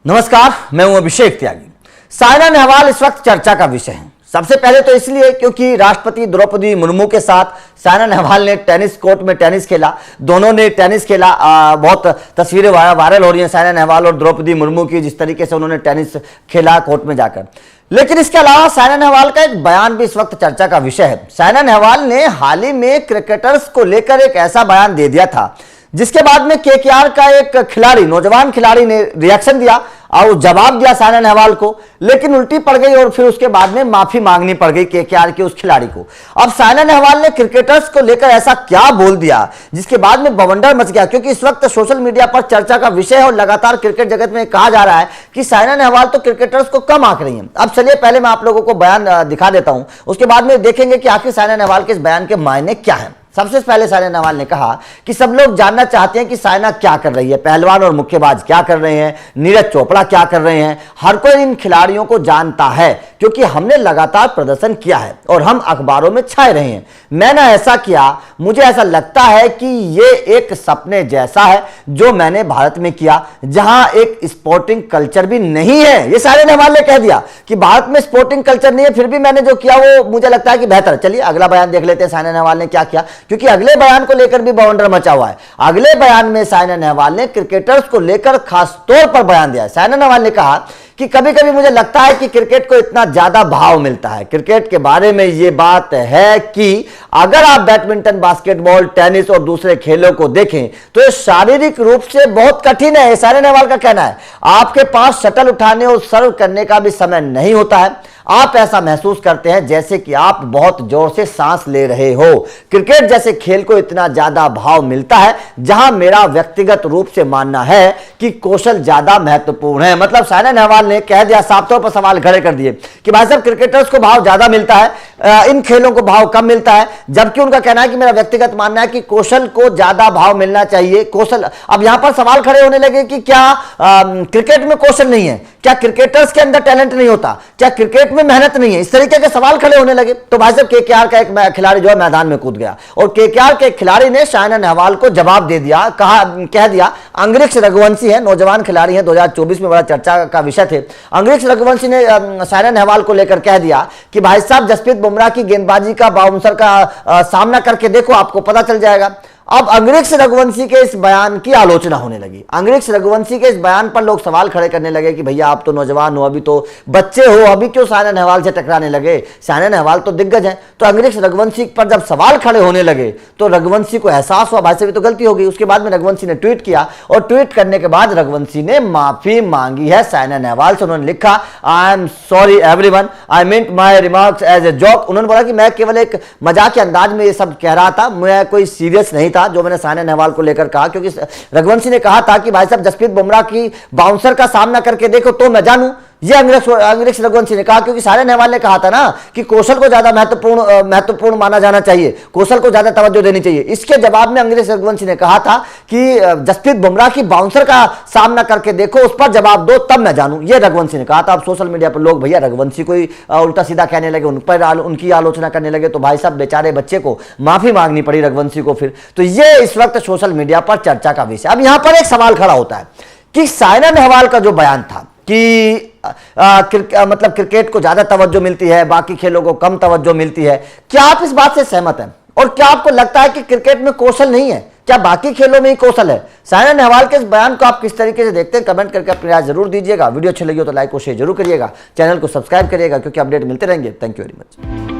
नमस्कार, मैं हूं अभिषेक त्यागी। साइना नेहवाल इस वक्त चर्चा का विषय है। सबसे पहले तो इसलिए क्योंकि राष्ट्रपति द्रौपदी मुर्मू के साथ साइना नेहवाल ने टेनिस कोर्ट में टेनिस खेला। दोनों ने टेनिस खेला। बहुत तस्वीरें वायरल हो रही हैं साइना नेहवाल और द्रौपदी मुर्मू की, जिस तरीके से उन्होंने टेनिस खेला कोर्ट में जाकर। लेकिन इसके अलावा साइना नेहवाल का एक बयान भी इस वक्त चर्चा का विषय है। साइना नेहवाल ने हाल ही में क्रिकेटर्स को लेकर एक ऐसा बयान दे दिया था जिसके बाद में केकेआर का एक खिलाड़ी, नौजवान खिलाड़ी ने रिएक्शन दिया और जवाब दिया साइना नेहवाल को, लेकिन उल्टी पड़ गई और फिर उसके बाद में माफी मांगनी पड़ गई केकेआर के उस खिलाड़ी को। अब साइना नेहवाल ने क्रिकेटर्स को लेकर ऐसा क्या बोल दिया जिसके बाद में बवंडर मच गया, क्योंकि इस वक्त सोशल मीडिया पर चर्चा का विषय है और लगातार क्रिकेट जगत में कहा जा रहा है कि साइना नेहवाल तो क्रिकेटर्स को कम आंक रही हैं। अब चलिए पहले मैं आप लोगों को बयान दिखा देता हूं, उसके बाद में देखेंगे कि आखिर साइना नेहवाल के इस बयान के मायने क्या है। सबसे पहले साइना नेहवाल ने कहा कि सब लोग जानना चाहते हैं कि साइना क्या कर रही है, पहलवान और मुक्केबाज क्या कर रहे हैं, नीरज चोपड़ा क्या कर रहे हैं। हर कोई इन खिलाड़ियों को जानता है क्योंकि हमने लगातार प्रदर्शन किया है और हम अखबारों में छाए रहे हैं। मैंने ऐसा किया, मुझे ऐसा लगता है कि ये एक सपने जैसा है जो मैंने भारत में किया, जहां एक स्पोर्टिंग कल्चर भी नहीं है। ये साइना नेहवाल ने कह दिया कि भारत में स्पोर्टिंग कल्चर नहीं है, फिर भी मैंने जो किया वो मुझे लगता है कि बेहतर है। चलिए अगला बयान देख लेते हैं साइना नेहवाल ने क्या किया, क्योंकि अगले बयान को लेकर भी बवंडर मचा हुआ है। अगले बयान में साइना नेहवाल ने क्रिकेटर्स को लेकर खास तौर पर बयान दिया। साइना नेहवाल ने कहा कि कभी कभी मुझे लगता है कि क्रिकेट को इतना ज्यादा भाव मिलता है। क्रिकेट के बारे में यह बात है कि अगर आप बैडमिंटन, बास्केटबॉल, टेनिस और दूसरे खेलों को देखें तो ये शारीरिक रूप से बहुत कठिन है। साइना नेहवाल का कहना है आपके पास शटल उठाने और सर्व करने का भी समय नहीं होता है। आप ऐसा महसूस करते हैं जैसे कि आप बहुत जोर से सांस ले रहे हो। क्रिकेट जैसे खेल को इतना ज्यादा भाव मिलता है, जहां मेरा व्यक्तिगत रूप से मानना है कि कौशल ज्यादा महत्वपूर्ण है। मतलब साइना नेहवाल ने कह दिया, साफ तौर पर सवाल खड़े कर दिए कि भाई साहब क्रिकेटर्स को भाव ज्यादा मिलता है, इन खेलों को भाव कम मिलता है, जबकि उनका कहना है कि मेरा व्यक्तिगत मानना है कि कौशल को ज्यादा भाव मिलना चाहिए। कौशल, अब यहां पर सवाल खड़े होने लगे कि क्या क्रिकेट में कौशल नहीं है, क्या क्रिकेटर्स के अंदर टैलेंट नहीं होता, क्या क्रिकेट में मेहनत नहीं है, इस तरीके के सवाल खड़े होने लगे। तो भाई साहब केकेआर का एक खिलाड़ी जो है मैदान में कूद गया और केकेआर के खिलाड़ी ने साइना नेहवाल को जवाब दे दिया, कह दिया। अंग्रिक्ष रघुवंशी है, नौजवान खिलाड़ी है, 2024 में बड़ा चर्चा का विषय थे। अंग्रिक्ष रघुवंशी ने साइना नेहवाल को लेकर कह दिया कि भाई साहब जसप्रीत बुमराह की गेंदबाजी का, बाउंसर का सामना करके देखो, आपको पता चल जाएगा। अब अंग्रिक्ष रघुवंशी के इस बयान की आलोचना होने लगी। अंग्रिक्ष रघुवंशी के इस बयान पर लोग सवाल खड़े करने लगे कि भैया आप तो नौजवान हो, अभी तो बच्चे हो, अभी क्यों साइना नेहवाल से टकराने लगे, साइना नेहवाल तो दिग्गज हैं। तो अंग्रिक्ष रघुवंशी पर जब सवाल खड़े होने लगे तो रघुवंशी को एहसास हुआ भाई से भी तो गलती हो गई। उसके बाद में रघुवंशी ने ट्वीट किया और ट्वीट करने के बाद रघुवंशी ने माफी मांगी है साइना नेहवाल से। उन्होंने लिखा, I am sorry everyone, I meant my remarks as a joke. उन्होंने बोला कि मैं केवल एक मजाक के अंदाज में ये सब कह रहा था, मैं कोई सीरियस नहीं जो मैंने साइना नेहवाल को लेकर कहा, क्योंकि रघुवंशी ने कहा था कि भाई साहब जसप्रीत बुमराह की बाउंसर का सामना करके देखो तो मैं जानूं। ये अंग्रिक्ष रघुवंशी ने कहा, क्योंकि साइना नेहवाल ने कहा था ना कि कौशल को ज्यादा महत्वपूर्ण माना जाना चाहिए, कौशल को ज्यादा तवज्जो देनी चाहिए। इसके जवाब में अंग्रिक्ष रघुवंशी ने कहा था कि जसप्रीत बुमराह की बाउंसर का सामना करके देखो, उस पर जवाब दो तब मैं जानूं। ये रघुवंशी ने कहा था। अब सोशल मीडिया पर लोग भैया रघुवंशी को उल्टा सीधा कहने लगे, उन पर उनकी आलोचना करने लगे। तो भाई साहब बेचारे बच्चे को माफी मांगनी पड़ी रघुवंशी को फिर। तो ये इस वक्त सोशल मीडिया पर चर्चा का विषय। अब यहां पर एक सवाल खड़ा होता है कि साइना नेहवाल का जो बयान था कि मतलब क्रिकेट को ज्यादा तवज्जो मिलती है, बाकी खेलों को कम तवज्जो मिलती है, क्या आप इस बात से सहमत हैं? और क्या आपको लगता है कि क्रिकेट में कौशल नहीं है, क्या बाकी खेलों में ही कौशल है? साइना नेहवाल के इस बयान को आप किस तरीके से देखते हैं? कमेंट करके अपनी राय जरूर दीजिएगा। वीडियो अच्छी लगी हो तो लाइक और शेयर जरूर करिएगा, चैनल को सब्सक्राइब करिएगा क्योंकि अपडेट मिलते रहेंगे। Thank you very much.